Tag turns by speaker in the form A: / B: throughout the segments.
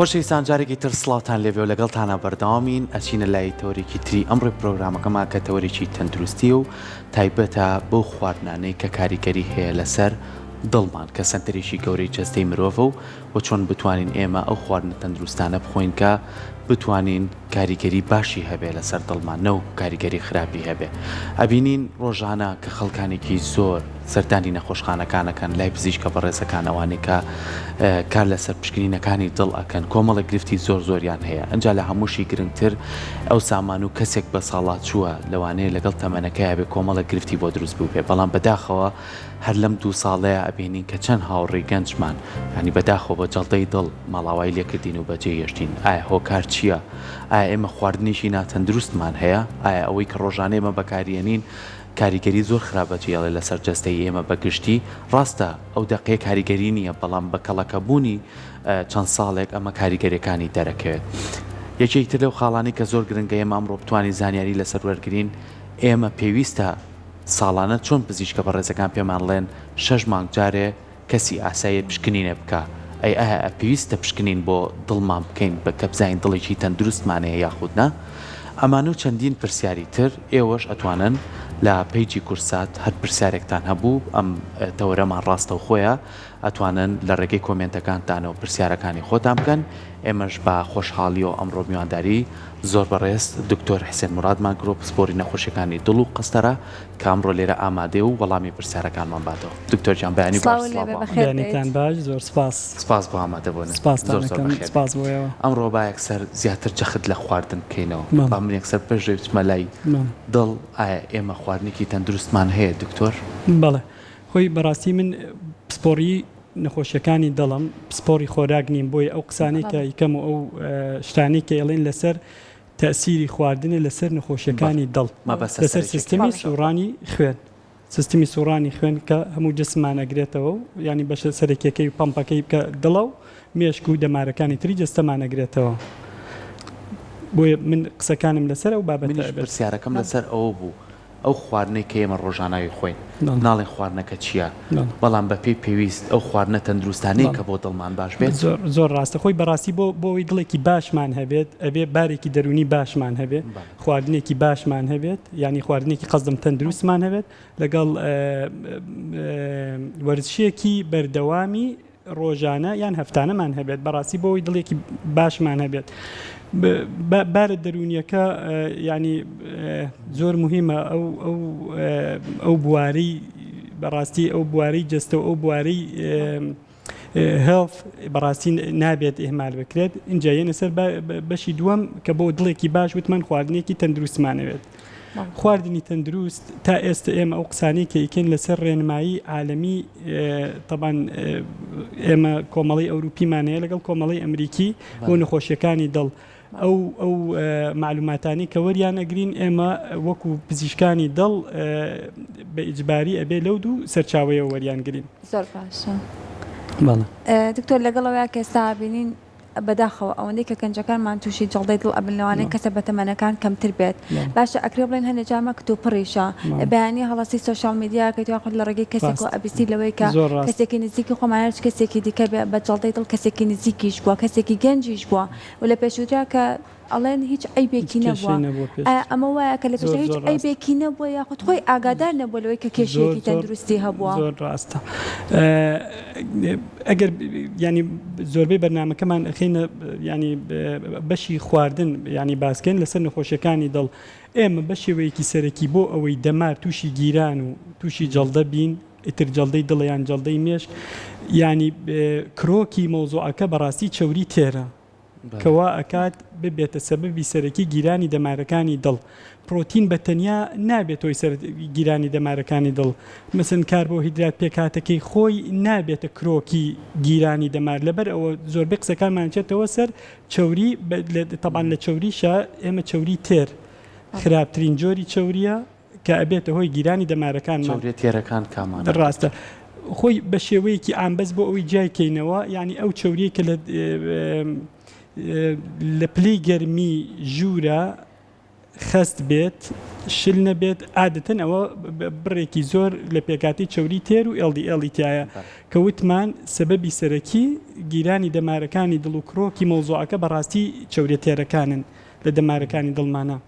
A: خۆشەویستان جارێکی تر سڵاوتان لێبێ و لەگەڵتانە بەردەوامین ئەچینە لای تۆرێکی تری ئەمڕۆی پرۆگرامەکەمان کە تەوەرێکی تەندروستی و تایبەتە بۆ خواردنانەی کە کاریگەری هەیە لەسەر دڵمان کە سنتەرێکی گەورەی جەستەی مرۆڤە و چۆن بتوانین ئێمە ئەو خواردنە تەندروستانە بخۆین کە بتوانین کاریگەری باشی هەبێ لەسەر دڵمان نە و کاریگەری خراپی هەبێ. ئەبینین ڕۆژانە کە خەڵکانێکی زۆر سەردانی نەخۆشخانەکانەکەن لای پزیشکە بەڕێزەکانەوانێک کە کار لەسەر پشکنینەکانی دڵ ئەکەن کۆمەڵە گرفتی زۆریان هەیە. ئەنجا لە هەمووشی گرنگتر ئەو سامان و کەسێک بە ساڵات چووە لەوانەیە لەگەڵ تەمەنەکەی بێ کۆمەڵە گرفتی بۆ دروست بوو بێ، بەڵام بەداخەوە هەر لەم 2 ساڵەیە ئەبینین کە چەند هاوڕێی گەنجمان ینی بەداخەوە بە جەڵدەی دڵ ماڵاوای لێکردین و بەجێ هێشتین. ئایا هۆکار چییە؟ ئایا ئێمە خواردنیشی ناتەندروستمان هەیە؟ ئایا ئەوەی کە ڕۆژانەی ئێمە بەکارێنین کاریگەری زۆر خراپەجیاڵێ لەسەر جەستەی ئێمە بەگشتی؟ ڕاستە ئەو دەقەیە کاریگەری نییە، بەڵام بە کەڵەکەبوونی چەند ساڵێک ئەمە کاریگەریەکانی دەرەکەوێت. یەکێکتر لەو خاڵانی کە زۆر گرنگە ئێمە ئەمڕۆ بتوانین زانیاری لەسەر وەرگرین، ئێمە پێویستە ساڵانە چۆن پزیشکە بەڕێزەکان پێمان لێن 6 مانگ جارێ کەسی ئاسایی پشکنینە بکە. ئەیە پێویستە پشکنین بۆ دڵمان بکەین بە کە بزانین دڵێکی تەندروستمانەیە یاخود نە؟ ئەمان و چەندین پرسیاری تر ئێوەش ئەتوانن لە پیجی کورسات هەر پرسیارێکتان هەبوو ئەم تەوەرەمان ڕاستە و خۆیە ئەتوانن لە ڕێگەی کۆمنتەکانتانەوە پرسیارەکانی خۆتان بکەن. ئێمەش بە خۆشحاڵی و ئەمڕۆ میوانداری زۆر بەڕێست دکتۆر حسێن مرادمان کرۆ پسپۆری نەخۆشیەکانی دڵ و قەستەرە کە ئەمڕۆ لێرە ئامادێ و وەڵامی پرسیارەکانمان باتەوە. دکتۆر جان بەیانی
B: بەخێرتان باش، زۆر سپاس
A: بۆ ئامادەبوون.
B: سپاس بۆیەوە.
A: ئەمڕۆ با یەکسەر زیاتر جەخت لە خواردن بکەینەوە. با من یەکسەر پێشێ بچمە لای دڵ. ئایا ئێمە خواردنێکی تەندروستمان هەیە دکتۆر؟
B: بەڵێ، خۆی بەڕاستی من پسپۆری نەخۆشیەکانی دڵم پسپۆری خۆراک نیم، بۆی ئەو قسانەی کە یکەم و ئەو شتانەی کە ئێڵێن لەسەر تەسیری خواردنە لەسەر نەخۆشیەکانی دڵ لەسەر سیستمی سوڕانی خوێن، سیستمی سوڕانی خوێن کە هەموو جسمانەگرێتەوە و ینی بەشە سەرەکیەکەی و پەمپەکەی بکە دڵە و مێشک و دەمارەکانی تری جستەمانەگرێتەوە. بۆیە من قسەکانم لەسەر ئەو بابەتە
A: پرسیارەکەم لەسەر ئەوە بوو ئەو خواردنەی کە ئێمە ڕۆژاناوی خۆین ناڵێن خواردنەکە چییە، بەڵام بەپێی پێویست ئەو خواردنە تەندروستانەی کە بۆ دڵمان باش بێت.
B: زۆر ڕاستە، خۆی بەڕاستی بۆی دڵێکی باشمان هەبێت ئەبێ بارێکی دەرونی باشمان هەبێت، خواردنێکی باشمان هەبێت، ینی خواردنێکی قەزدم تەندروستمان هەبێت لەگەڵ وەرزشێکی بەردەوامی ڕۆژانە یان هەفتانەمان هەبێت، بەڕاستی بۆی دڵێکی باشمان هەبێت. بارە دەرونیەکە ینی زۆر مهمە ئەو بواری بەڕاستی ئەو بواری جستە و ئەو بواری هێڵف بەڕاستی نابێت ئێمال بکرێت. اینجا یەنە سەر بەشی دووەم کە بۆ دڵێکی باش وتمان خواردنێکی تەندروستمانەوێت. خواردنی تەندروست تا ئێستا ئێمە ئەو قسانەی کە ئیکەن لەسەر ڕێنمایی عالەمی طبعاً ئێمە کۆمەڵی ئەوروپیمانەیە لەگەڵ کۆمەڵی ئەمریکی بۆ نەخۆشیەکانی دڵ ئەو معلوماتانی کە وەریان ئەگرین ئێمە وەکو پزیشکانی دڵ بە ئیجباری ئەبێ لەو دوو سەرچاوەیە وەریان گرین.
C: زۆر باشە. دکتۆر لەگەڵەوەی کە ئێستا بینین بەداخەوە ئەوەندەی کە گەنجەکانمان تووشی جەڵدەی دڵ ئەبن لەوانەیە کەسە بە تەمەنەکان کەمتر بێت. باشە ئەکرێ بڵێن هەنێ جامە کە تۆ پڕیشە بەیانی هەڵەسی سۆشیال میدیاکە تو خۆت لە ڕێگەی کەسێک و ئەبیستی لەوەی کە کەسێکی نزیکی خۆمانەر کەسێکی دیکە بە جەڵدەی دڵ کەسێکی نزیکیش بووە، کەسێکی گەنجیش بووە و لە پێشووترا کە ئەڵێن هیچ ئەیبێکی نەبووە. ئەمە وایە کە لە پێش هیچ ئەیبێکی نەبووە یاخود خۆی ئاگادار نەبووە لەوەی کە کێشەیەکی تەندروستی هەبووە.
B: زۆر ڕاستە. ئەگەر ینی زۆربەی بەرنامەکەمان ئەخینە ینی بەشی خواردن ینی باسکەن لەسەر نەخۆشیەکانی دڵ، ئێمە بە شێوەیەکی سەرەکی بۆ ئەوەی دەمار تووشی گیران و تووشی جەڵدە بین، ئیتر جەڵدەی دڵ یان جەڵدەی مێشک، ینی کرۆکی مەوزوعەکە بەڕاستی چەوری تێرە کەوا ئەکات ببێتە سەبەبی سەرەکی گیرانی دەمارەکانی دڵ. پرۆتین بە تەنیا نابێت تۆی سەر گیرانی دەمارەکانی دڵ، مەسن کاربۆهیدرات پێکاتەکەی خۆی نابێتە کرۆکی گیرانی دەمار. لەبەر ئەوە زۆربەی قسەکانمانچێتەوە سەر چەوری تەبان لە چەوریشە ئێمە چەوری تێر خراپترین جۆری چەوریە کە ئەبێتە هۆی گیرانی دەمارەکان
A: تێرەکان کامان
B: ڕاستە. خۆی بە شێوەیەکی ئامبەز بۆ ئەوەی جایکەینەوە، ینی ئەو چەوریە کە لە پلەی گەرمی ژوورە خست بێت شل نەبێت عادەتەن ئەوە بڕێکی زۆر لە پێکاتی چەوری تێر و LDL تایە کە وتمان سەبەبی سەرەکی گیرانی دەمارەکانی دڵ و کرۆکی مەوزوعەکە بەڕاستی چەورە تێرەکانن لە دەمارەکانی دڵمانە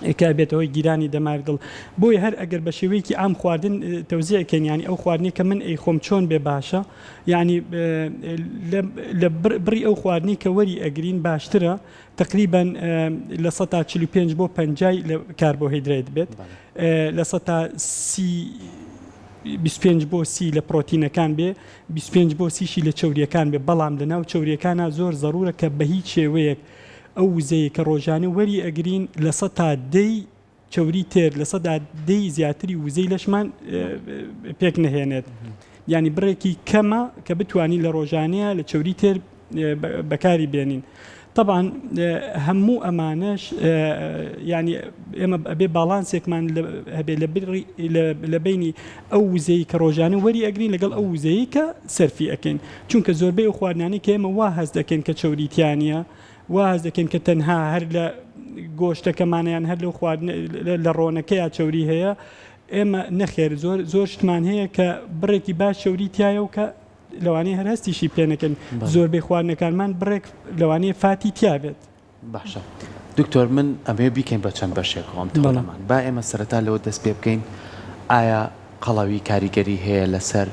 B: ئێکا بێتەوەی گیرانی دەمار دڵ بۆی هەر ئەگەر بە شێوەیەکی ئام خواردن تەوزیعکەن ینی ئەو خواردنی کە من ئەی خۆم چۆن بێ باشە ینی لە بڕی ئەو خواردنی کە وەری ئەگرین باشترە تقریبا لە 145 بۆ 50 لە کاربۆهیدرات بێت لە 25 بۆ 30 لە پرۆتینەکان بێ 25 بۆ 30 لە چەوریەکان بێ بەڵام لەناو چەوریەکانە زۆر ضرورە کە بە هیچ شێوەیەک ئەو وزەیە کە ڕۆژانە وەری ئەگرین لە 110 چەوری تێر لە 110 زیاتری وزەی لەشمان پێک نەهێنێت ینی بڕێکی کەمە کە بتوانین لە ڕۆژانەیە لە چەوری تێر بەکاری بێنین طبعا هەموو ئەمانەش ینی ئێمە بێ باڵانسێکمان هەبێ لە بینی ئەو وزەی کە ڕۆژانە وەری ئەگرین لەگەڵ ئەو وزەیە کە سەرفی ئەکەین چونکە زۆربەی ئەو خواردنانەی کە ئێمە وا هەست دەکەین کە چەوریتیانە واز دەکەن کە تەنها هەر لە گۆشتەکەمانیان هەر لەو خواردن لە ڕۆنەکەی چەوری هەیە ئێمە نەخێر زۆر شتمان هەیە کە بڕێکی باش چەوری تایە و کە لەوانەیە هەر هەستیشی پێنەکەن زۆربەی خواردنەکانمان بڕێک لەوانەیە فاتی تیابێت
A: باشە دکتۆر من ئەمێ بیکەین بە چەند بەشێکەوەم تەڵەمان با ئێمە سەرەتا لەوە دەست پێ بکەین ئایا قەڵەوی کاریگەری هەیە لەسەر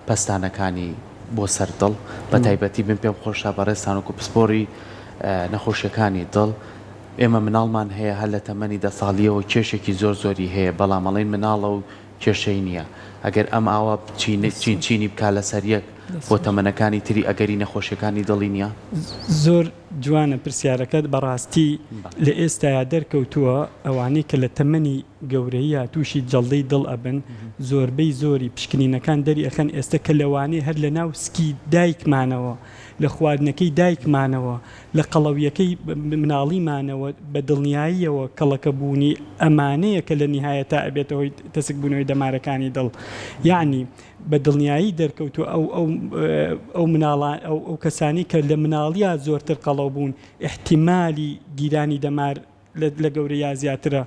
A: پەستانەکانی بۆ سەردڵ بە تایبەتی بن پێم خۆشە بەڕێستان و پسپۆری نەخۆشیەکانی دڵ ئێمە مناڵمان هەیە هەر لە تەمەنی 10 ساڵیەوە کێشێکی زۆری هەیە بەڵام ئەڵێن مناڵە و کێشەی نییە ئەگەر ئەم ئاوا چینی بکا لەسەر یەک بۆ تەمەنەکانی تری ئەگەری نەخۆشیەکانی دڵی نییە
B: زۆر جوانە پرسیارەکەت بەڕاستی لە ئێستایا دەرکەوتووە ئەوانەی کە لە تەمەنی گەورەیە تووشی جەڵدەی دڵ ئەبن زۆربەی زۆری پشکنینەکان دەری ئەخەن ئێستا کە لەوانەیە هەر لە ناو سکی دایکمانەوە لە خواردنەکەی دایکمانەوە لە قەڵەویەکەی مناڵیمانەوە بە دڵنیاییەوە کەڵەکە بوونی ئەمانەیە کە لە نهایە تا ئەبێتەوەی تەسک بوونەوەی دەمارەکانی دڵ یعنی بە دڵنیایی دەرکەوتو ئەو مناڵان ئەو کەسانی کە لە مناڵیە زۆرتر قەڵەو بوون احتیمالی گیرانی دەمار لە گەورەیە زیاترە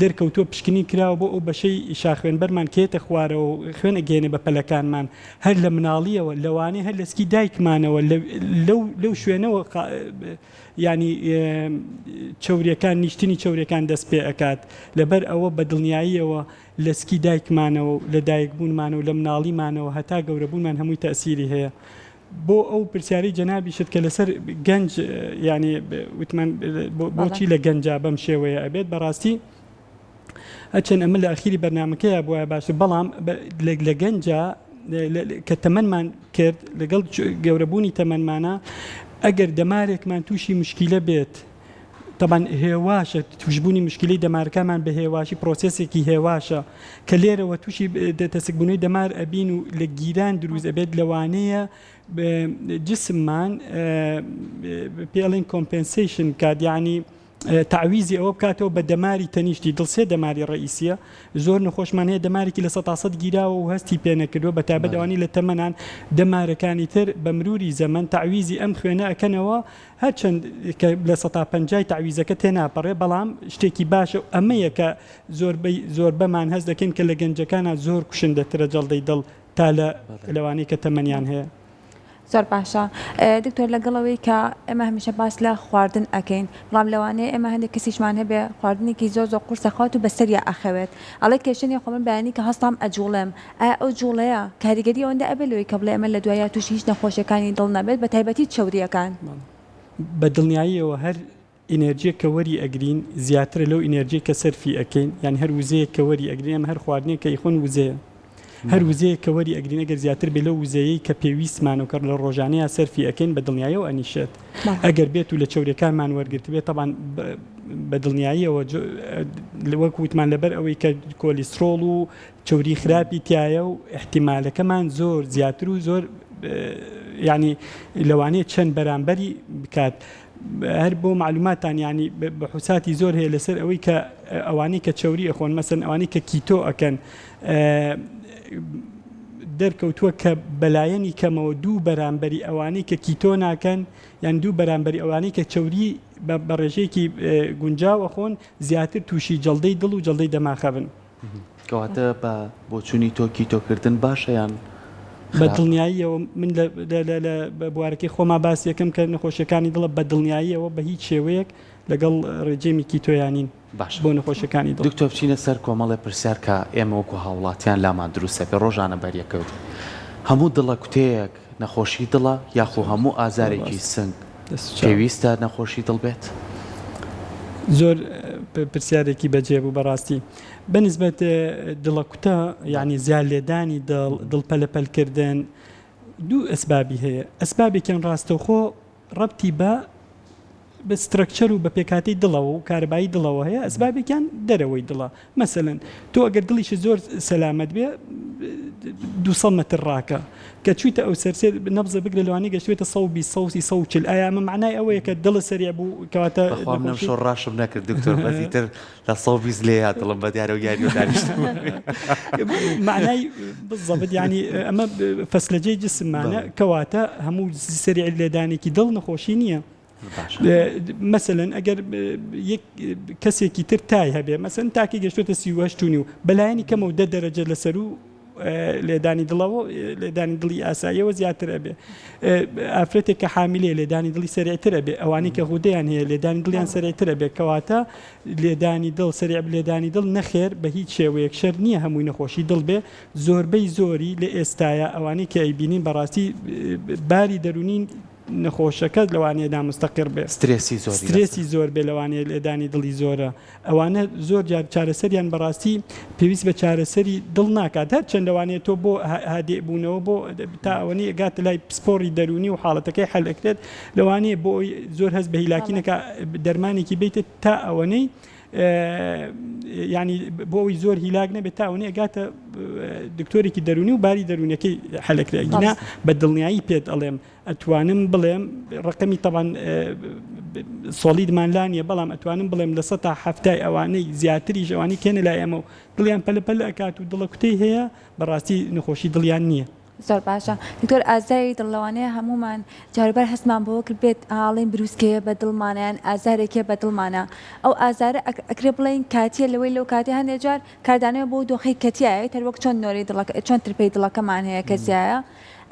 B: دەرکەوتووە پشکنی کراوە بۆ ئەو بەشەی شاخوێنبەرمان کێتە خوارەوە خوێنە گێنێ بە پەلەکانمان هەر لە مناڵیەوە لەوانەیە هەر لەسکی دایکمانەوە لەو شوێنەوە ینی چەوریەکان نیشتنی چەوریەکان دەست پێ ئەکات لەبەر ئەوە بە دڵنیاییەوە لەسکی دایکمانەوە لە دایکبوونمانەوە لە مناڵیمانەوە هەتا گەورەبوونمان هەمووی تەسیری هەیە بۆ ئەو پرسیاری جەنابی شت کە لەسەر گەنج ینی وتمان بۆچی لە گەنجا بەم شێوەیە ئەبێت بەڕاستی هەچەند ئەمە لە ئەخیری بەرنامەکەیە بووە باشە بەڵام لە گەنجا کە تەمەنمان کرد لەگەڵ گەورەبوونی تەمەنمانە ئەگەر دەمارێکمان تووشی مشکیلە بێت طبعا هێواشە توشبوونی مشکلی دەمارەکەمان بە هێواشی پرۆسسێکی هێواشە کە لێرەوە تووشی تەسکبوونەوەی دەمار ئەبین و لە گیران دروست ئەبێت لەوانەیە جسممان پێڵین کۆمپنسیشن کات یعنی تعویزی ئەوە بکاتەوە بە دەماری تەنیشتی دڵسێ دەماری ڕئیسیە زۆر نەخۆشمان هەیە دەمارێکی لە 100% گیراوە و هەستی پێنەکردووە بە تابەت ئەوانی لە تەمەنان دەمارەکانی تر بە مروری زەمن تعویزی ئەم خوێنە ئەکەنەوە هەرچەند لە 150 تعویزەکە تێناپەڕێ بەڵام شتێکی باشە ئەمەیە کە زۆر بەمان هەست دەکەین کە لە گەنجەکانە زۆر کوشندەترە جەڵدەی دڵ تا لەوانەی کە تەمەنیان هەیە
C: زۆر باشە دکتۆر لەگەڵەوەی کە ئێمە هەمیشە باس لە خواردن ئەکەین بەڵام لەوانەیە ئێمە هەندێک کەسیشمان هەبێ خواردنێکی زۆر قورسە خەوت و بەسەریا ئەخەوێت ئەڵێ کێشەنی خۆمن بەیانی کە هەستام ئەجوڵێم ئایا ئەو جوڵەیە کاریگەری ئەوەندە ئەبێلەوەی کە بڵێ ئەمە لە دوایە تووشی هیچ نەخۆشیەکانی دڵ نەبێت بە تایبەتی چەوریەکان
B: بە دڵنیاییەوە هەر ئینەرژیە کە وەری ئەگرین زیاتر لەو ئینەرژی کە سەرفی ئەکەین یان هەر وزەیە کە وەری ئەگرین هەر خواردنێک کە یخۆن وزەیە هەر وزەیە کە وەری ئەگرین ئەگەر زیاتر بێ لە وزەیەی کە پێویستمان و کە لە ڕۆژانەیە سەرفی ئەکەین بە دڵنیاییەوە ئەنیشێت ئەگەر بێت و لە چەورەکانمان وەرگرت بێت طبعاً بە دڵنیاییەوە وەک وتمان لەبەر ئەوەی کە کۆلیسترۆڵ و چەوری خراپی تایە و احتیمالەکەمان زۆر زیاتر و زۆر ینی لەوانەیە چەند بەرامبەری بکات هەر بۆ معلوماتان ینی بەحوساتی زۆر هەیە لەسەر ئەوەی کە ئەوانەی کە چەوری ئەخۆن مەسەن ئەوانەی کە کیتۆ ئەکەن دەرکەوتووە کە بەلایەنی کەمەوە دوو بەرامبەری ئەوانەی کە کیتۆ ناکەن یان دوو بەرامبەری ئەوانەی کە چەوری بە ڕێژەیەکی گونجاوە خۆن زیاتر تووشی جەڵدەی دڵ و جەڵدەی دەماخە بن.
A: کەواتە بە بۆچوونی تۆ کیتۆکردن باشە یان
B: بە دڵنیاییەوە من لە بوارەکەی خۆما باس یەکەم کە نەخۆشیەکانی دڵە بە دڵنیاییەوە بە هیچ شێوەیە لەگەڵ ڕێجێمی کیتۆیانین
A: باش
B: بۆ نەخۆشیەکانی دڵ.
A: دکتۆر بچینە سەر کۆمەڵی پرسیار کە ئێمە وەکو هاوڵاتیان لامان دروستە پێ ڕۆژانە بەریەکەوت هەموو دڵە کوتەیەک نەخۆشی دڵە یاخۆ هەموو ئازارێکی سنگ پێویستە نەخۆشی دڵ بێت؟
B: زۆر پرسیارێکی بەجێ بوو بەڕاستی بەنسبەت دڵە کوتە یعنی زیاد لێدانی دڵپەلەپەلکردن دوو ئەسبابی هەیە. ئەسبابێکیان ڕاستەوخۆ ڕەبتی بە سترەکچەر و بە پێکاتی دڵەوە و کارەبایی دڵەوە هەیە ئەسبابێکیان دەرەوەی دڵە مەسەلەن تۆ ئەگەر دڵیشی زۆر سەلامەت بێ 200 متر ڕاکە کە چویتە ئەو سەرسێ نەبزە بگرە لەوانی گەشتێتە 140 ئایا ئەمە معنای ئەوەیە کە دڵە سەریع بوو کەواتە
A: شۆ ڕاشم نەکرد دکتۆر بەزیتر لە 120 لێ دڵم بە دیارە و یاری و دانیشت
B: معنای بزەبت ینی ئەمە فەسلەجەی جسممانە کەواتە هەموو سەریع لێدانێکی دڵ نەخۆشی نییە. مەسەلەن ئەگەر کەسێکی تر تای هەبێ مەسەن تاکی گەشتێتە 38 و بەلایەنی کەمە و 10 دەرەجە لەسەر و لێدانی دڵەوە لێدانی دڵی ئاساییەوە زیاتر ئەبێ ئافرەتێک کە حامیلێ لێدانی دڵی سەریعتر ئەبێ ئەوانی کە غودەیان هەیە لێدانی دڵیان سەریعتر ئەبێ کەواتە لێدانی دڵ سەریع لێدانی دڵ نەخێر بە هیچ شێوەیەک شەر نییە هەمووی نەخۆشی دڵ بێ زۆربەی زۆری لە ئێستاە ئەوانەی کە ئەیبینین بەڕاستی باری دەرونین نەخۆشەکەت لەوانەیەدا مستەقر بێ سترێسی زۆر بێ لەوانەیە لێدانی دڵی زۆرە ئەوانە زۆر جار چارەسەریان بەڕاستی پێویست بە چارەسەری دڵ ناکات هەر چەند لەوانەیە تۆ بۆ هادێ بوونەوە بۆ تا ئەوەنەی ئەگاتە لای پسپۆڕی دەرونی و حاڵەتەکەی حەلەکرێت لەوانەیە بۆ زۆر هەست بە هیلاکینەکە دەرمانێکی بیتە تا ئەوەنەی ینی بۆ ئەوی زۆر هیلاک نەبێت تا ئەوەنەی ئەگاتە دکتۆرێکی دەرونی و باری دەرونەکەی حەلەکرێتگینا بە دڵنیایی پێت ئەڵێم ئەتوانم بڵێم ڕقمی تەبان سۆلیدمان لانیە بەڵام ئەتوانم بڵێم لە 170 ئەوانەی زیاتریش ئەوانی کێنە لای ئەمە و دڵیان پەلەپەل ئەکات و دڵە کوتەی هەیە بەڕاستی نەخۆشی دڵیان نییە.
C: زۆر باشە دکتۆر ئازاری دڵەوانەیە هەمومان جاربەر هەستمان بۆ کرد بێت ئاڵین بروسکەیە بە دڵمانیان ئازارێکە بە دڵمانە ئەو ئازارە ئەکرێ بڵین کاتیە لەوەی لەو کاتی هەندێک جار کاردانەوە بۆ دۆخی کەتیایە هەر وەک چۆن نۆری دڵەکە چۆن ترپەی دڵەکەمان هەیە کەسیایە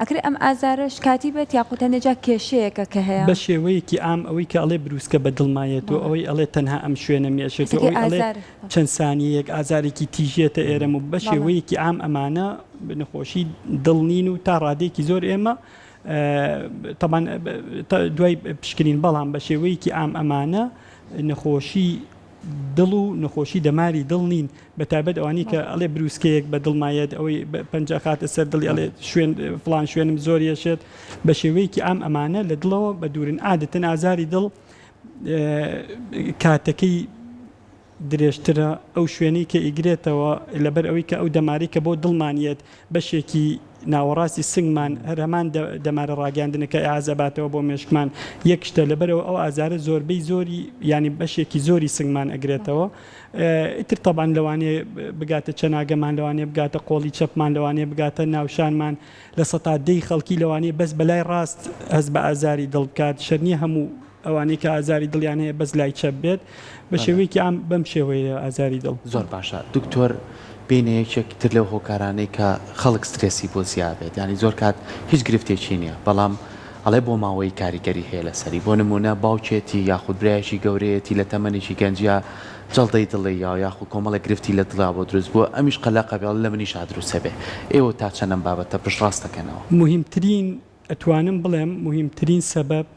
C: ئەکرێ ئەم ئازارش کاتی بێت یاخود هەندێجا کێشەیەکە کە هەیە
B: بە شێوەیەکی ئام ئەوەی کە ئەڵێ بروسکە بە دڵمایەت و ئەوەی ئەڵێ تەنها ئەم شوێنە مێشێت و ئەوەی ئەڵێ چەند سانیەک ئازارێکی تیژێتە ئێرەم و بە شێوەیەکی ئام ئەمانە نەخۆشی دڵنین و تا ڕادێکی زۆر ئێمە تەمان دوای پشکنین بەڵام بە شێوەیەکی ئام ئەمانە نەخۆشی دڵ و نەخۆشی دەماری دڵ نین بەتابەت ئەوانی کە ئەڵێ بروسکەیەک بە دڵمایەت ئەوەی پەنج خاتە سەر دڵی ئەڵێ شوێن فڵان شوێنم زۆر یەشێت بە شێوەیەکی ئام ئەمانە لە دڵەوە بە دوورن عادەتەن ئازاری دڵ کاتەکەی درێژترە ئەو شوێنەی کە ئیگرێتەوە لەبەر ئەوەی کە ئەو دەماری کە بۆ دڵمانیت بەشێکی ناوەڕاستی سنگمان هەرهەمان دەمارە ڕاگەاندنەکە ئازەباتەوە بۆ مێشکمان یەک شتە لەبەرەوە ئەو ئازارە زۆربەی زۆری ینی بەشێکی زۆری سنگمان ئەگرێتەوە ئیتر تەبان لەوانەیە بگاتە چەناگەمان لەوانەیە بگاتە قۆڵی چەپمان لەوانەیە بگاتە ناوشانمان لە سەتادەی خەڵکی لەوانەیە بەس بەلای ڕاست هەست بە ئازاری دڵ بکات شەرنیە هەموو ئەوانەی کە ئازاری دڵیان هەیە بەس لای چەپ بێت بە شێوەیەکی ئام بەم شێوەیە ئازاری دڵ
A: زۆر باشە دکتۆر بینەیەکێک تر لەو هۆکارانەی کە خەڵک سترێسی بۆ زیابێت ینی زۆر کات هیچ گرفتێکی نییە بەڵام ئەڵێ بۆ ماوەی کاریگەری هەیە لەسەری بۆ نمونە باوکێتی یاخود برایشی گەورەیەتی لە تەمەنێکی گەنجیا جەڵدەی دڵی یاخود کۆمەڵە گرفتی لە دڵا بۆ دروست بووە ئەمیش قەلاقە بێڵ لە منیش دروستە بێ ئێوە تا چەندەم بابەتە پشتڕاستەکەنەوە
B: مهمترین ئەتوانم بڵێم مهمترین سەبەب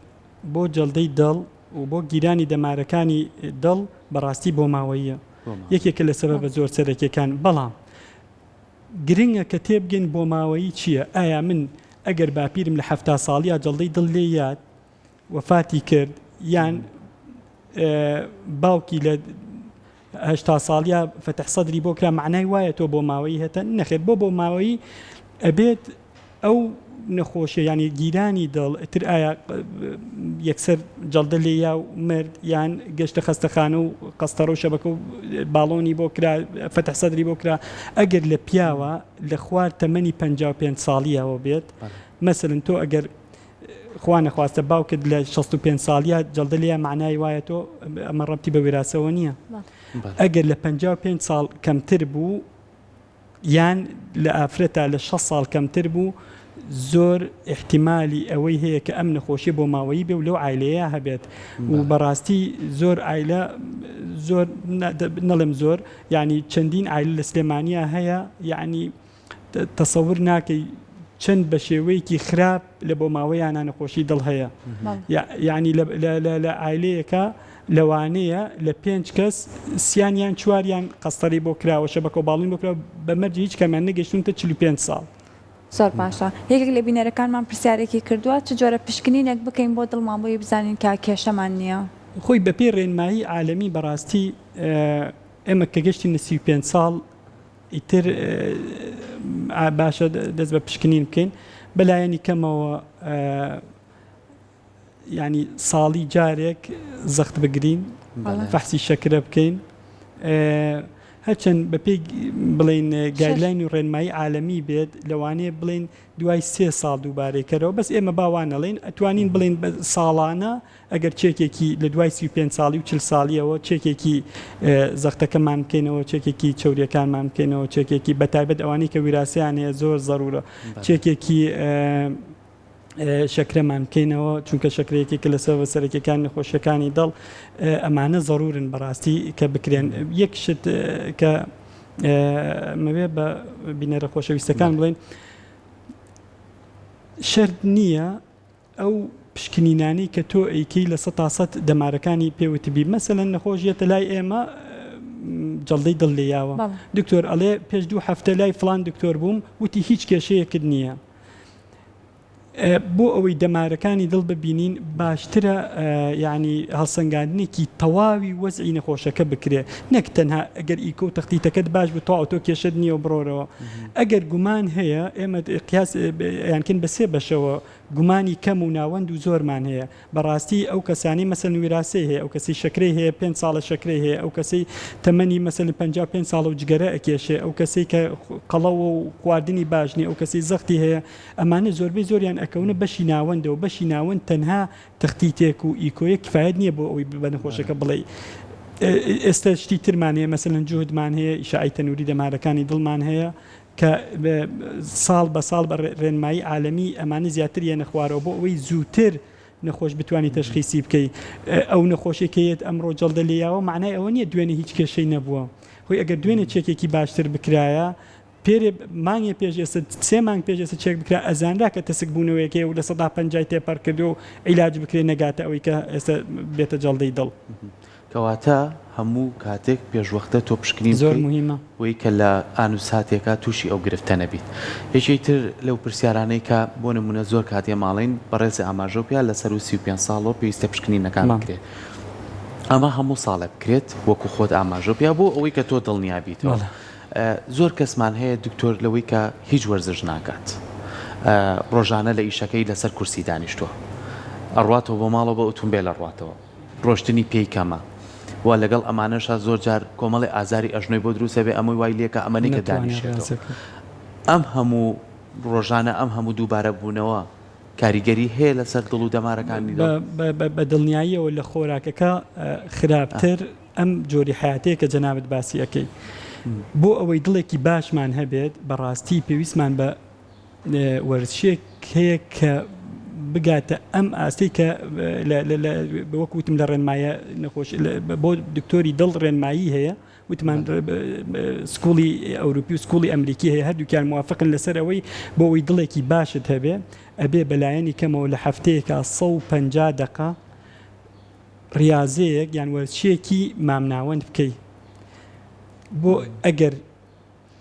B: بۆ جەڵدەی دڵ و بۆ گیرانی دەمارەکانی دڵ بەڕاستی بۆ ماوەیە یەکێکە لە سەبەبە زۆر سەرەکیەکان بەڵام گرنگە کە تێبگەین بۆ ماوەیی چییە ئایا من ئەگەر باپیرم لە 70 ساڵیا جەڵدەی دڵ لێ یاد وەفاتی کرد یان باوکی لە 80 ساڵیا فەتح سەدری بۆ کرا معنای وایە تۆ بۆ ماوەیی هەتە نەخێت بۆ ماوەیی ئەبێت ئەو نەخۆشیە ینی گیرانی دڵ تر ئایا یەکسەر جەڵدە لێیا و مرد یان گەشتە خەستەخانە و قەستەڕە و شەبەکە و باڵۆنی بۆ کرا فەتح سەدری بۆ کرا ئەگەر لە پیاوە لە خوار تەمەنی 55 ساڵیەوە بێت مەسەلەن تۆ ئەگەر خوا نەخواستە باوکت لە 65 ساڵیە جەڵدە لێە معنای وایە تۆ ئەمە ڕەبتی بە وێراسەوە نییە ئەگەر لە 55 ساڵ کەمتر بوو یان لە ئافرەتە لە 6 ساڵ کەمتر بوو زۆر احتیمالی ئەوەی هەیە کە ئەم نەخۆشی بۆ ماوەیی بێ و لەو عیلەیە هەبێت و بەڕاستی زۆر عیلە زۆر نەڵێم زۆر ینی چەندین عیلە لە سلێمانیا هەیە یعنی تەسەور ناکەی چەند بە شێوەیەکی خراپ لە بۆ ماوەیانە نەخۆشی دڵ هەیە یعنی لە عیلەیەکە لەوانەیە لە 5 کەس سییان چواریان قەستەری بۆ کراوە شەبەکە و باڵین بۆ کرا بەمەرجی هیچ کەمیان نەگەشتونتە 45 ساڵ.
C: زۆر باشە یەکێک لە بینەرەکانمان پرسیارێکی کردووە چ جۆرە پشکنینێک بکەین بۆ دڵمان بۆی بزانین کا کێشەمان نییە
B: خۆی بەپێ ڕێنمایی عالەمی بەڕاستی ئێمە کە گەشتی 35 ساڵ ئیتر باشە دەست بە پشکنین بکەین بەلایەنی کەمەوە ینی ساڵی جارێک زەخت بگرین فەحسی شەکرە بکەین هەرچەند بە پێی بڵین گایدلاین و ڕێنمایی عالەمی بێت لەوانەیە بڵین دوای 3 ساڵ دووبارەیەکەرەوە بەس ئێمە باوانەڵێن ئەتوانین بڵین ساڵانە ئەگەر چێکێکی لە دوای 35 ساڵی و 40 ساڵیەوە چێکێکی زەختەکەمان بکەینەوە چێکێکی چەوریەکانمان بکەینەوە چێکێکی بەتایبەت ئەوانەی کە ویراسیان هەیە زۆر زەرورە چێکێکی شەکرەمان بکەینەوە چونکە شەکرەیەکی کە لەسەر سەرەکیەکان نەخۆشیەکانی دڵ ئەمانە زەرورن بەڕاستی کە بکرێن یەک شت کە مەوێ بە بینەرە خۆشەویستەکان بڵێن شەرت نییە ئەو پشکنینانی کە تۆ ئەیکەی لە 100% دەمارەکانی پێوتبی مەسەلەن نەخۆشیەتە لای ئێمە جەڵدەی دڵ لێیاوە دکتۆر ئەڵێ پێش 2 هەفتە لای فلان دکتۆر بووم وتی هیچ کێشەیەکت نییە بۆ ئەوەی دەمارەکانی دڵ ببینین باشترە ینی هەڵسەنگاندنێکی تەواوی وەزعی نەخۆشەکە بکرێ نەک تەنها ئەگەر ئیکۆ و تەختیتەکەت باش بوو تۆ کێشت نییە و بڕۆرەوە ئەگەر گومان هەیە ئێمە قیاس یانکن بە 3 بەشەوە گومانی کەم و ناوەند و زۆرمان هەیە بەڕاستی ئەو کەسانی مەسەن ویراسی هەیە ئەو کەسی شەکرەی هەیە 5 ساڵە شەکرەی هەیە ئەو کەسی تەمەنی مەسەن 55 ساڵە و جگەرە ئەکێشێ ئەو کەسی کە قەڵەوە و خواردنی باشنی ئەو کەسی زەختی هەیە ئەمانە زۆربەی زۆریان ئەکەونە بەشی ناوەندە و بەشی ناوەند تەنها تەختیتێک و ئیکۆیە کفایەت نییە بۆ ئەوەی بە نەخۆشەکە بڵێ ئێستا شتی ترمان هەیە مەسەن جوهدمان هەیە ئیشاعی تەنووری دەمارەکانی دڵمان هەیە کە ساڵ بە ساڵ بە ڕێنمایی عالەمی ئەمانە زیاتر یە نەخوارەوە بۆ ئەوەی زووتر نەخۆش بتوانانی تەشخیصی بکەیت ئەو نەخۆشیەکەیت ئەمڕۆ جەڵدە لێیاوە معنای ئەوە نییە دوێنێ هیچ کێشەی نەبووە خۆی ئەگەر دوێنێ چێکێکی باشتر بکرایە پێرێ مانگێ پێش ئێستا 3 مانگ پێش ئێستا چێک بکرا ئەزانرا کە تەسک بوونەوەیەکەیە و لە 150 تێپەر کردو و عیلاج بکرێ نەگاتە ئەوەی کە ئێستا بێتە جەڵدەی دڵ
A: کەواتە هەموو کاتێک پێشوەختە تۆ پشکنین
B: زۆر مهمە
A: وی کە لە ئانوساتێکە تووشی ئەو گرفتە نەبیت یەکێک تر لەو پرسیارانەی کە بۆ نمونە زۆر کاتێ ماڵین بەڕێزی ئاماژۆپیا لەسەر و 35 ساڵەوە پێویستە پشکنینەکان بکرێت ئەمە هەموو ساڵە بکرێت وەکو خۆت ئاماژۆپیا بۆ ئەوەی کە تۆ دڵنیابیتەوە زۆر کەسمان هەیە دکتۆر لەوەی کە هیچ وەرزش ناکات ڕۆژانە لە ئیشەکەی لەسەر کورسی دانیشتووە ئەڕواتەوە بۆ ماڵەوە بە ئۆتۆمبیل ئەڕواتەوە ڕۆشتنی پێی کەمە و لەگەڵ ئەمانەشە زۆر جار کۆمەڵی ئازاری ئەژنۆی بۆ دروستە بێ ئەمەی وای لێکە ئەمەنی کە دانیشێتەوە ئەم هەموو ڕۆژانە ئەم هەموو دووبارە بوونەوە کاریگەری هەیە لەسەر دڵ و دەمارەکانی
B: بە دڵنیاییەوە لە خۆراکەکە خراپتر ئەم جۆری حیاتەیە کە جەنابەت باسی ئەەکەی بۆ ئەوەی دڵێکی باشمان هەبێت بەڕاستی پێویستمان بە وەرزشێک هەیە کە بگاتە ئەم ئاستی کە وەکوتم لە ڕێنمایە نەخۆش بۆ دکتۆری دڵ ڕێنمایی هەیە وتمان سکوڵی ئەوروپی و سکوڵی ئەمریکی هەیە هەردووکیان موافقن لەسەر ئەوەی بۆ ئەوەی دڵێکی باشت هەبێ ئەبێ بەلایەنی کەمەوە لە هەفتەیەکە 150 دقە ریاضەیەک یان وەرزشێکی مامناوەند بکەی بۆ ئەگەر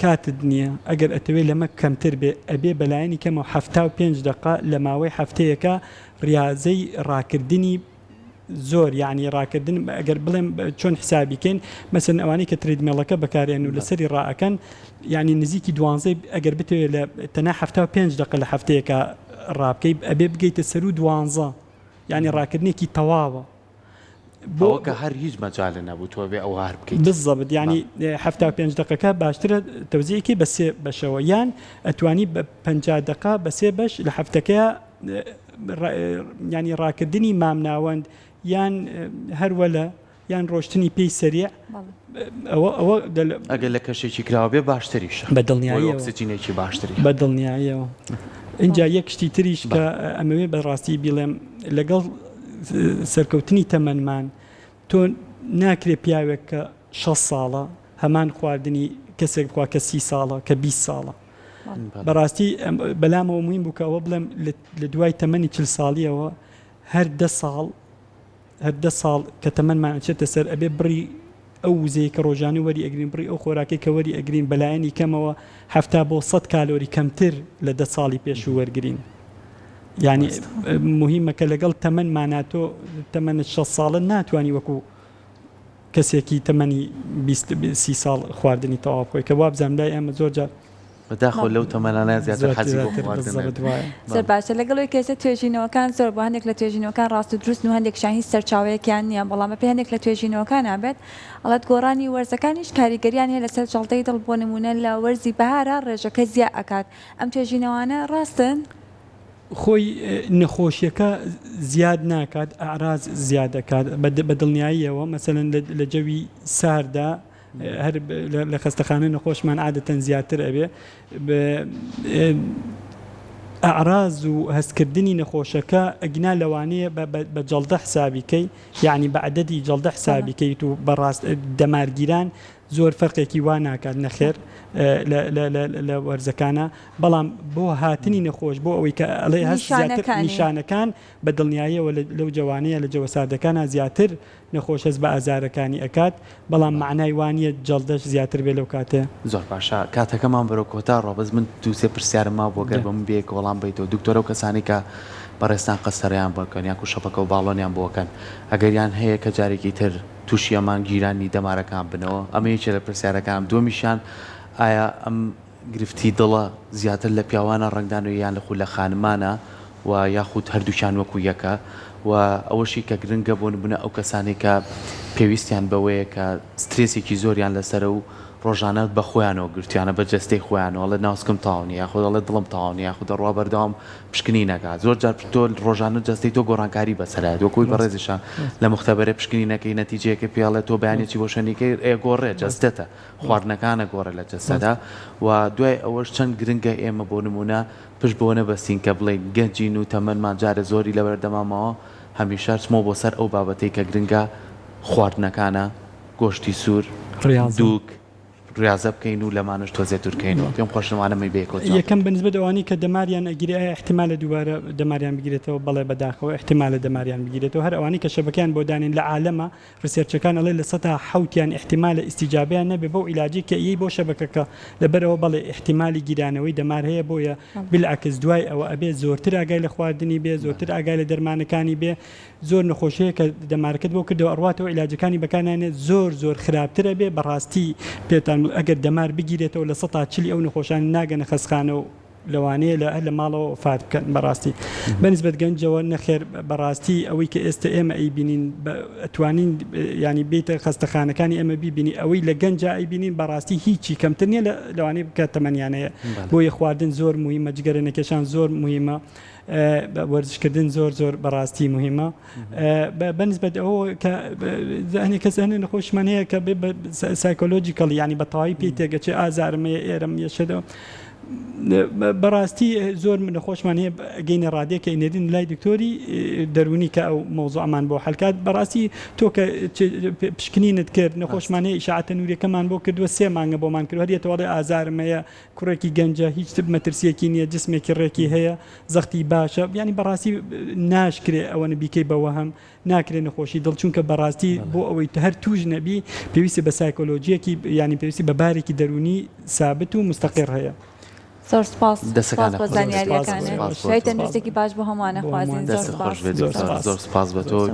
B: کاتت نییە ئەگەر ئەتەوێت لەمە کەمتر بێ ئەبێ بەلایەنی کەمەوە 75 دقە لە ماوەی هەفتەیەکە ریاضەی ڕاکردنی زۆر یعنی ڕاکردن ئەگەر بڵێم چۆن حسابیکەین مەسەن ئەوانەی کە تریدمێڵەکە بەکارێن و لەسەری ڕائەکەن ینی نزیکی 12 ئەگەر بتوێت لە تەنها 75 دقە لە هەفتەیەکە ڕابکەی ئەبێ بگەیتە سەر و 12 ینی ڕاکردنێکی تەواوە
A: بۆکە هەر هیچ مەجالە نەبوو تۆ بێ ئەو هەر بکەیت
B: بالضبط ینی 75 دقەکە باشترە تەوزیەکی بە 3 بەشەوە یان ئەتوانی بە 50 دقە بە 3 بەش لە هەفتەکەیە ینی ڕاکردنی مامناوەند یان هەروەلە یان ڕۆشتنی پێی سەریع ئەوە
A: ئەگەر لە کەشێکی کراوە بێ باشتریشە
B: بە دڵنیایی
A: ئۆکسجینێکی باشتری
B: بە دڵنیاییەوە اینجا یەک شتی تریش کە ئەمەوێ بەڕاستی بڵێم لەگەڵ سەرکەوتنی تەمەنمان تۆ ناکرێ پیاوێک کە 6 ساڵە هەمان خواردنی کەسێک بخوا کە 30 ساڵە کە 20 ساڵە بەڕاستی بەلامەوە مهم بوو کە ئەوە بڵێم لە دوای تەمەنی 40 ساڵیەوە هەر 10 ساڵ کە تەمەنمان ئەچێتە سەر ئەبێ بڕی ئەو وزەیە کە ڕۆژانە وەری ئەگرین بڕی ئەو خۆراکی کە وەری ئەگرین بەلایەنی کەمەوە 70 بۆ 100 کالۆری کەمتر لە 10 ساڵی پێش و وەرگرین یعنی مهمە کە لەگەڵ تەمەنماناتۆ تەمەنە 6 ساڵە ناتوانانی وەکو کەسێکی تەمەنی 20 ساڵ خواردنی تەواو بخۆی کە وابزانام لای ئێمە زۆر جار
A: بەداخۆ لەو تەمەنانە زیاتر حەزی بۆ خواردن
C: زۆر باشە لەگەڵەوەی کەسە توێژینەوەکان زۆر بۆ هەندێک لە توێژینەوەکان ڕاست و دروست و هەندێکشان هیچ سەرچاوەیەکیان نییە بەڵام پێ هەندێک لە توێژینەوەکان نابێت ئەڵەت گۆڕانی وەرزەکانیش کاریگەریان هەیە لەسەر جەڵتەی دڵ بۆ نمونە لە وەرزی بەهارە ڕێژەکە زیاد ئەکات ئەم توێژینەوانە ڕاستن
B: خۆی نەخۆشیەکە زیاد ناکات ئاراز زیاد دەکات بە دڵنیاییەوە مەسەلەن لە جەوی ساردا هەر لە خەستەخانە نەخۆشمان عادەتەن زیاتر ئەبێ ئاراز و هەستکردنی نەخۆشەکە ئەگنا لەوانەیە بە جەڵدە حسابیکەی یعنی بە عەدەدی جەڵدە حسابیکەیت و بەڕاست دەمارگیران زۆر فەرقێکی وا ناکات نەخێر لە وەرزەکانە بەڵام بۆ هاتنی نەخۆش بۆ ئەوەی کە ئەڵێ هەست زیاتر نیشانەکان بە دڵنیاییەوە لەو جوانەیە لە جەوە ساردەکانە زیاتر نەخۆش هەست بە ئازارەکانی ئەکات بەڵام معنای وانیە جەڵدەش زیاتر بێ لەو کاتێ
A: زۆر باشە کاتەکەمان بەرەو کۆتا ڕۆبەز من دووسێ پرسیارم ما بۆ گەر بم بێک وەڵام بیتەوە دکتۆرە و کەسانی کە بەڕێستان قەسەریان بۆکەن یاکو شەپەکە و باڵۆنیان بۆکەن ئەگەریان هەیە کە جارێکی تر تووشی ئەمان گیرانی دەمارەکان بنەوە ئەمە یەکێ لە پرسیارەکان دووەمیشیان ئایا ئەم گرفتی دڵە زیاتر لە پیاوانە ڕنگدانەوە یان لە خولە خانمانە و یاخود هەردووچان وەکو یەکە و ئەوەشی کە گرنگە بۆ نبوونە ئەو کەسانی کە پێویستیان بەوەیە کە سترێسێکی زۆریان لەسەر و ڕۆژانە بە خۆیانەوە گرتیانە بە جەستەی خۆیانەوە لە ناسکم تاوانی یاخود لە دڵم تاوانی یاخود ڕوا بەردەوام پشکنی نەکات زۆر جار تۆ ڕۆژانە جەستەی تۆ گۆڕانکاری بەسەرایەت وەکوی بەڕێزیشان لە مختبەرە پشکنی نەکەی نەتیجەیەکە پێڵێت تۆ بەیانێکی بۆ شوێنیکەی ئێگۆڕێ جەستێتە خواردنەکانە گۆڕە لە جەستەدا و دوای ئەوەش چەند گرنگە ئێمە بۆ نمونە پشت بۆ نەبەستین کە بڵێ گەنجین و تەمەنمان جارە زۆری لەبەردەمامەوە هەمیشە چمۆ بۆ سەر ئەو بابەتەی کە گرنگە خواردنەکانە گۆشتی سوور دووک ڕاضە بکەین و لەمانش تۆزێت وکەینەوە پێم خۆشمانەمەی بێکۆ
B: یەکەم بنسبە ئەوانی کە دەماریان ئەگیری احتیمالە دووبارە دەماریان بگیرێتەوە بەڵێ بەداخەوە احتیمالە دەماریان بگیرێتەوە هەر ئەوانی کە شەبەکەیان بۆ دانین لە عالەمە ڕسێرچەکان ئەڵێ لە 100 احتیمالە ئیستیجابیان نەبێ بۆ عیلاجی کە ئەی بۆ شەبەکەکە لەبەرەوە بەڵێ احتیمالی گیرانەوەی دەمار هەیە بۆیە بالعکس دوای ئەوە ئەبێ زۆرتر ئاگای لە خواردنی بێ زۆرتر ئاگای لە دەرمانەکانی بێ زۆر نەخۆشەیە کە دەمارکت بۆ کردەوە ئەڕاتەوە عیلاجەکانی بەکانانێت زۆر خراپترە بێ بەڕاستی پێتان ئەگەر دەمار بگیرێتەوە لە 140 ئەو نەخۆشان ناگەنە خەسخانە و لەوانەیە لە ماڵەوە فات بکەن بەڕاستی بەنسبەت گەنجەوە نەخێر بەڕاستی ئەوەی کە ئێستا ئێمە ئەیبینین ئەتوانین ینی بێتە خەستەخانەکانی ئەمە بیبینی ئەوەی لە گەنجە ئەیبینین بەڕاستی هیچی کەمتر نیە لەوانەیە بکات تەمەنیانەیە بۆیە خواردن زۆر مهمە جگەرە نەکێشان زۆر مهمە وەرزشکردن زۆر بەڕاستی مهمە بەنسبەت ئەوە کە هەنێک کەس هەنێ نەخۆشمان هەیە کە سایکۆلۆجیکەڵ ینی بە تەواوی پێی تێگەچێ ئازارمەیە ئێرەم یەشەدەوە بەڕاستی زۆر نەخۆشمان هەیە گەینە ڕادێک کە ئینێرین لای دکتۆری دەرونی کە ئەو مۆزوعمان بۆ حەلکات بەڕاستی تۆ کە پشکنینت کرد نەخۆشمان هەیە ئیشاعەتە نوورەکەمان بۆ کردووە 3 مانگە بۆمان کرد هەریەتەوەڵێ ئازارمەیە کوڕێکی گەنجە هیچ مەترسیەکی نییە جسمێکی ڕێکی هەیە زەختی باشە ینی بەڕاستی ناشکرێ ئەوە بیکەی بەوە هەم ناکرێت نەخۆشی دڵ چونکە بەڕاستی بۆ ئەوەی هەر توش نەبی پێویستی بە سایکۆلۆژیەکی ینی پێویستی بە بارێکی دەرونی ثابت و مستەقر هەیە
C: زۆر سپاس بۆ زانیاریەکانت شوێتە نووسێکی باش بۆ هەمووانە خوازیین
A: زۆر سپاس بە تۆ